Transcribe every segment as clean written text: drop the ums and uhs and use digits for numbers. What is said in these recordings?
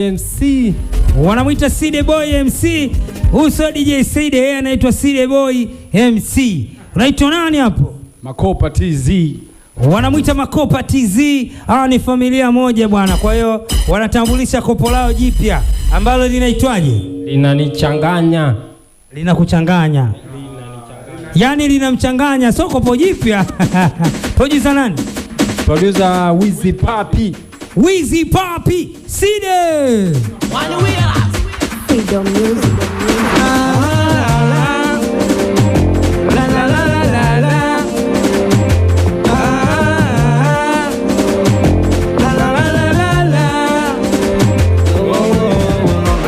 MC wanamuita Side Boy MC. Uso DJ Side, yeye anaitwa Side Boy MC. Unaitwa nani hapo? Makopa TZ. Wanamuita Makopa TZ. Hawa ni familia moja bwana. Kwa hiyo wanatambulisha kopo lao jipya ambalo linaitwaje? Linanichanganya. Linakuchanganya. Yaani linamchanganya, sio kopo jipya. Producer nani? Producer Wizzy Papi. Wizzy Papi Side. Freedom Music.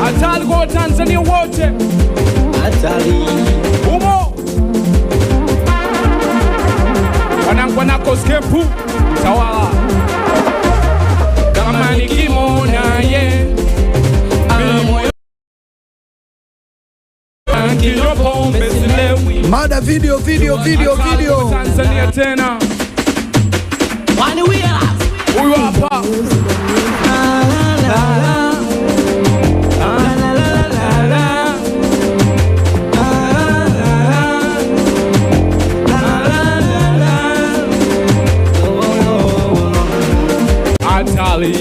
Hatari kwa Tanzania wote. Hatari. Umo. Wanako skepu tawala. Kama nikimona ye Mada video Tanzania tena. Huyu hapa Hatari.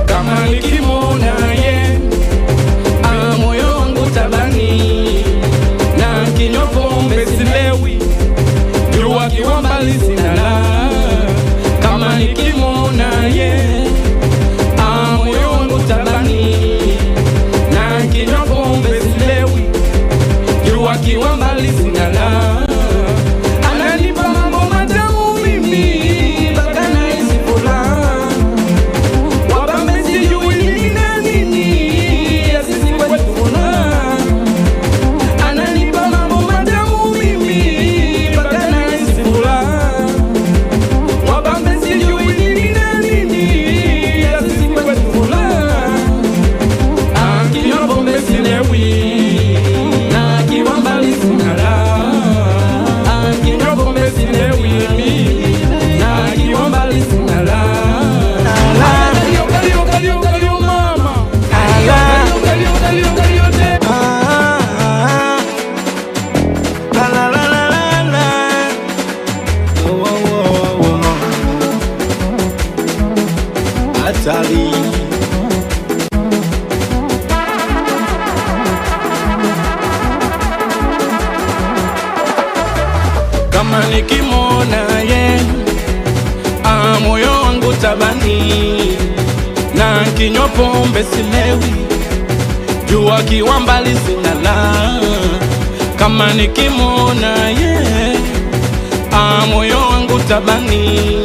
Kama nikimona ye moyo wangu tabani, na kinywa pombe silewi, jua kiwa mbali sina la. Kama nikimona ye moyo wangu tabani, na kinywa pombe silewi, jua kiwa mbali sina la. Ananipa mambo matamu mimi mpaka nahisi furaha. Wabambe sijui nini na nini ya sisi kwetu furaha. Ananipa mambo matamu mimi mpaka nahisi furaha. Wabambe sijui nini na nini ya sisi kwetu furaha. Kinywa pombe silewi, kama nikimona ye moyo wangu tabani, na kinywa pombe silewi, jua kiwa mbali sina la. Kama nikimona ye moyo wangu tabani,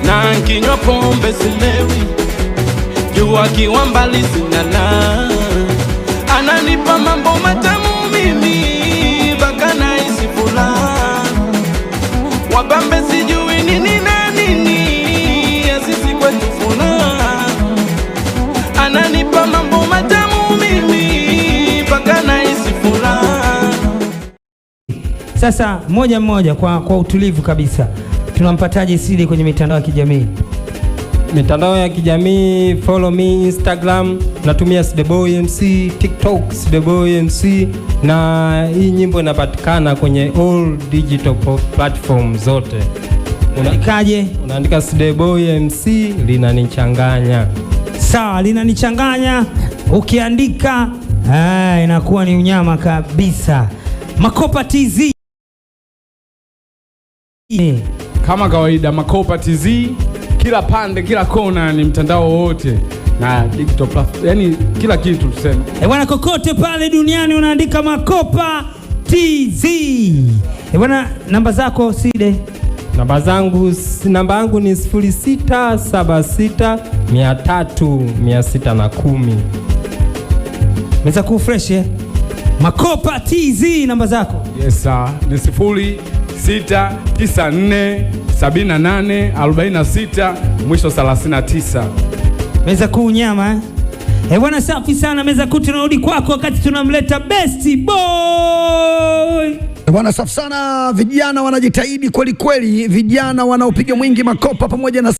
na kinywa pombe silewi, jua kiwa mbali sina la. Ananipa mambo matamu mimi mpaka nahisi furaha. Wabambe sijui nini na nini ya sisi kwetu furaha. Ananipa mambo matamu mimi mpaka nahisi furaha. Sasa moja kwa utulivu kabisa, tunampataje Side kwenye mitandao ya kijamii? Mitandao ya kijamii, follow me Instagram, natumia Side Boy MC, TikTok Side Boy MC, na hii nyimbo inapatikana kwenye all digital platform zote. Unaandikaje? Unaandika Side Boy MC linanichanganya. Sawa, linanichanganya. Ukiandika inakuwa ni unyama kabisa. Makopa TZ. Kama kawaida Makopa TZ, kila pande, kila kona, ni mtandao wote na digital platform, yani kila kitu tuseme. Bwana, kokote pale duniani unaandika Makopa TZ. Bwana, namba zako Side? Namba yangu ni 0676 300 610. Meza ku fresh Makopa TZ, namba zako? Yes sir, ni 0694 78 46 mwisho 39. Meza kuu nyama bwana, safi sana. Meza kuu tunarudi kwako wakati tunamleta Best Boy. Bwana safi sana, vijana wanajitahidi kweli kweli, vijana wanaopiga mwingi makopa pamoja na